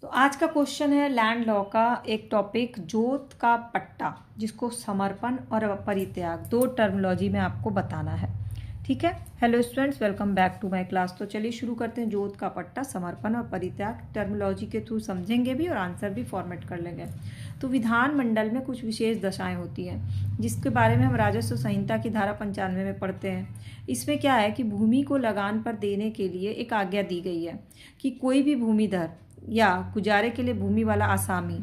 तो आज का क्वेश्चन है लैंड लॉ का एक टॉपिक जोत का पट्टा, जिसको समर्पण और परित्याग दो टर्मिनोलॉजी में आपको बताना है। ठीक है। Hello students, welcome back to my class. तो चलिए शुरू करते हैं। जोत का पट्टा, समर्पण और परित्याग टर्मिनोलॉजी के थ्रू समझेंगे भी और आंसर भी फॉर्मेट कर लेंगे। तो विधान मंडल में कुछ विशेष दशाएं होती हैं, जिसके बारे में हम राजस्व संहिता की धारा 95 में पढ़ते हैं। इसमें क्या है कि भूमि को लगान पर देने के लिए एक आज्ञा दी गई है कि कोई भी भूमिधर या गुजारे के लिए भूमि वाला आसामी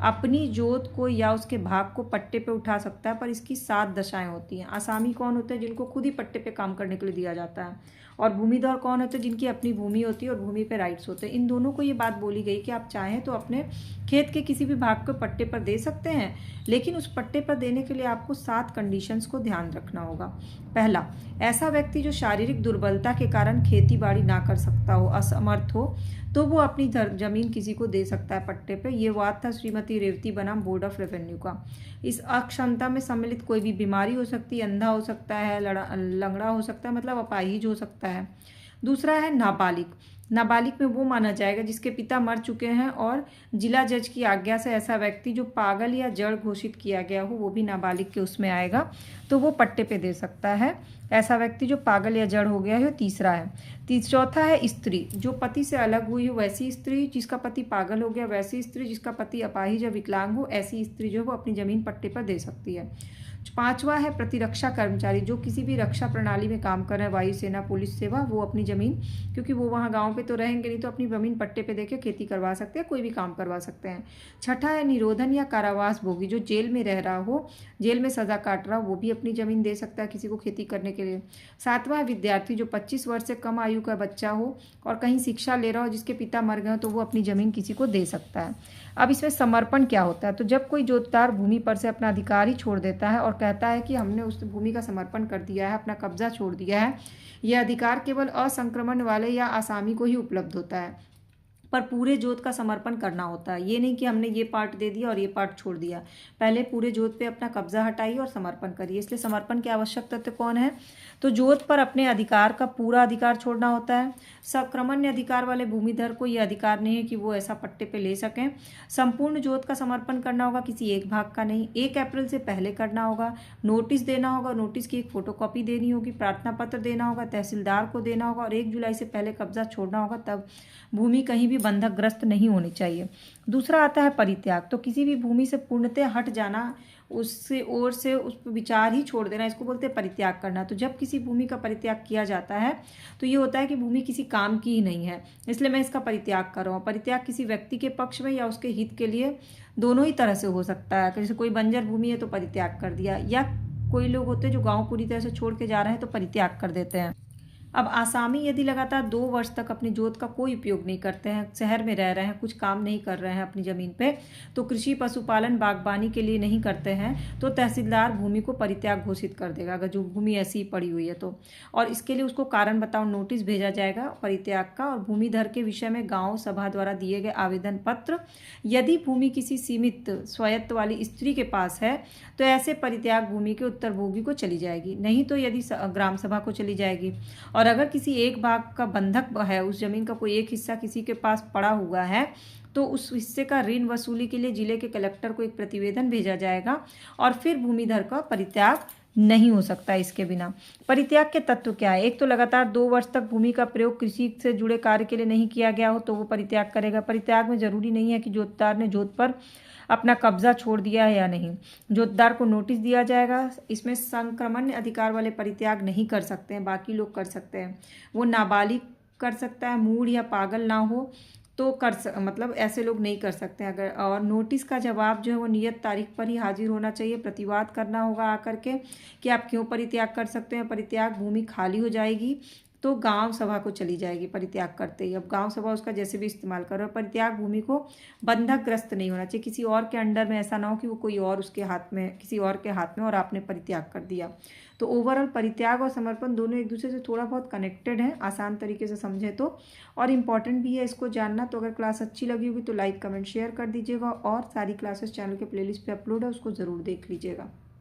अपनी जोत को या उसके भाग को पट्टे पे उठा सकता है, पर इसकी 7 दशाएं होती हैं। आसामी कौन होते हैं? जिनको खुद ही पट्टे पे काम करने के लिए दिया जाता है। और भूमिधर कौन होते हैं? जिनकी अपनी भूमि होती है और भूमि पे राइट्स होते हैं। इन दोनों को ये बात बोली गई कि आप चाहें तो अपने खेत के किसी भी भाग को पट्टे पर दे सकते हैं, लेकिन उस पट्टे पर देने के लिए आपको 7 कंडीशंस को ध्यान रखना होगा। पहला, ऐसा व्यक्ति जो शारीरिक दुर्बलता के कारण खेती बाड़ी ना कर सकता हो, असमर्थ हो, तो वो अपनी जमीन किसी को दे सकता है पट्टे पे। ये बात था श्रीमती रेवती बनाम बोर्ड ऑफ रेवेन्यू का। इस अक्षमता में सम्मिलित कोई भी बीमारी हो सकती है, अंधा हो सकता है, लंगड़ा हो सकता है, मतलब अपाहिज हो सकता है। दूसरा है नाबालिग। नाबालिग में वो माना जाएगा जिसके पिता मर चुके हैं और जिला जज की आज्ञा से ऐसा व्यक्ति जो पागल या जड़ घोषित किया गया हो, वो भी नाबालिग के उसमें आएगा, तो वो पट्टे पे दे सकता है। ऐसा व्यक्ति जो पागल या जड़ हो गया है, तीसरा है। चौथा है स्त्री, जो पति से अलग हुई हो वैसी स्त्री, जिसका पति पागल हो गया वैसी स्त्री, जिसका पति अपाहिज या विकलांग हो, ऐसी स्त्री जो वो अपनी जमीन पट्टे पर दे सकती है। पांचवा है प्रतिरक्षा कर्मचारी, जो किसी भी रक्षा प्रणाली में काम कर रहे हैं, वायुसेना, पुलिस सेवा, वो अपनी जमीन, क्योंकि वो वहाँ गांव पे तो रहेंगे नहीं, तो अपनी जमीन पट्टे पे देके खेती करवा सकते हैं, कोई भी काम करवा सकते हैं। छठा है निरोधन या कारावास भोगी, जो जेल में रह रहा हो, जेल में सजा काट रहा हो, वो भी अपनी जमीन दे सकता है किसी को खेती करने के लिए। सातवां है विद्यार्थी, जो 25 वर्ष से कम आयु का बच्चा हो और कहीं शिक्षा ले रहा हो, जिसके पिता मर गए हो, तो वो अपनी जमीन किसी को दे सकता है। अब इसमें समर्पण क्या होता है? तो जब कोई जोतदार भूमि पर से अपना अधिकार ही छोड़ देता है और कहता है कि हमने उस भूमि का समर्पण कर दिया है, अपना कब्जा छोड़ दिया है, यह अधिकार केवल असंक्रमण वाले या आसामी को ही उपलब्ध होता है, पर पूरे जोत का समर्पण करना होता है। ये नहीं कि हमने ये पार्ट दे दिया और ये पार्ट छोड़ दिया। पहले पूरे जोत पे अपना कब्जा हटाइए और समर्पण करिए। इसलिए समर्पण के आवश्यक तत्व कौन है? तो जोत पर अपने अधिकार का पूरा अधिकार छोड़ना होता है। सक्रमण्य अधिकार वाले भूमिधर को यह अधिकार नहीं है कि वो ऐसा पट्टे पे ले सकें। संपूर्ण जोत का समर्पण करना होगा, किसी एक भाग का नहीं। 1 अप्रैल से पहले करना होगा। नोटिस देना होगा, नोटिस की एक फोटोकॉपी देनी होगी, प्रार्थना पत्र देना होगा, तहसीलदार को देना होगा, और 1 जुलाई से पहले कब्जा छोड़ना होगा। तब भूमि कहीं भी बंधक ग्रस्त नहीं होनी चाहिए। दूसरा आता है परित्याग। तो किसी भी भूमि से पूर्णतः हट जाना, उससे ओर से उस पर विचार ही छोड़ देना, इसको बोलते हैं परित्याग करना। तो जब किसी भूमि का परित्याग किया जाता है तो ये होता है कि भूमि किसी काम की ही नहीं है, इसलिए मैं इसका परित्याग कर रहा हूँ। परित्याग किसी व्यक्ति के पक्ष में या उसके हित के लिए, दोनों ही तरह से हो सकता है। जैसे कोई बंजर भूमि है तो परित्याग कर दिया, या कोई लोग होते हैं जो गाँव पूरी तरह से छोड़ के जा रहे हैं तो परित्याग कर देते हैं। अब आसामी यदि लगातार 2 वर्ष तक अपनी जोत का कोई उपयोग नहीं करते हैं, शहर में रह रहे हैं, कुछ काम नहीं कर रहे हैं अपनी ज़मीन पे, तो कृषि, पशुपालन, बागबानी के लिए नहीं करते हैं, तो तहसीलदार भूमि को परित्याग घोषित कर देगा, अगर जो भूमि ऐसी ही पड़ी हुई है तो। और इसके लिए उसको कारण बताओ नोटिस भेजा जाएगा परित्याग का, और भूमिधर के विषय में गाँव सभा द्वारा दिए गए आवेदन पत्र। यदि भूमि किसी सीमित स्वायत्त वाली स्त्री के पास है तो ऐसे परित्याग भूमि के उत्तरभोगी को चली जाएगी, नहीं तो यदि ग्राम सभा को चली जाएगी। और अगर किसी एक भाग का बंधक है, उस जमीन का कोई एक हिस्सा किसी के पास पड़ा हुआ है, तो उस हिस्से का ऋण वसूली के लिए जिले के कलेक्टर को एक प्रतिवेदन भेजा जाएगा, और फिर भूमिधर का परित्याग नहीं हो सकता इसके बिना। परित्याग के तत्व क्या है? एक तो लगातार 2 वर्ष तक भूमि का प्रयोग कृषि से जुड़े कार्य के लिए नहीं किया गया हो तो वो परित्याग करेगा। परित्याग में जरूरी नहीं है कि जोतदार ने जोत पर अपना कब्जा छोड़ दिया है या नहीं, जोतदार को नोटिस दिया जाएगा। इसमें संक्रमण अधिकार वाले परित्याग नहीं कर सकते हैं, बाकी लोग कर सकते हैं। वो नाबालिग कर सकता है, मूढ़ या पागल ना हो तो मतलब ऐसे लोग नहीं कर सकते हैं। अगर और नोटिस का जवाब जो है वो नियत तारीख पर ही हाजिर होना चाहिए। प्रतिवाद करना होगा आकर के कि आप क्यों परित्याग कर सकते हैं। परित्याग भूमि खाली हो जाएगी तो गांव सभा को चली जाएगी परित्याग करते ही। अब गांव सभा उसका जैसे भी इस्तेमाल करो। परित्याग भूमि को बंधक ग्रस्त नहीं होना चाहिए, किसी और के अंडर में ऐसा ना हो कि वो कोई और उसके हाथ में, किसी और के हाथ में, और आपने परित्याग कर दिया। तो ओवरऑल परित्याग और समर्पण दोनों एक दूसरे से थोड़ा बहुत कनेक्टेड हैं, आसान तरीके से समझे तो, और इम्पॉर्टेंट भी है इसको जानना। तो अगर क्लास अच्छी लगी होगी तो लाइक, कमेंट, शेयर कर दीजिएगा, और सारी क्लासेस चैनल के प्लेलिस्ट पे अपलोड है, उसको ज़रूर देख लीजिएगा।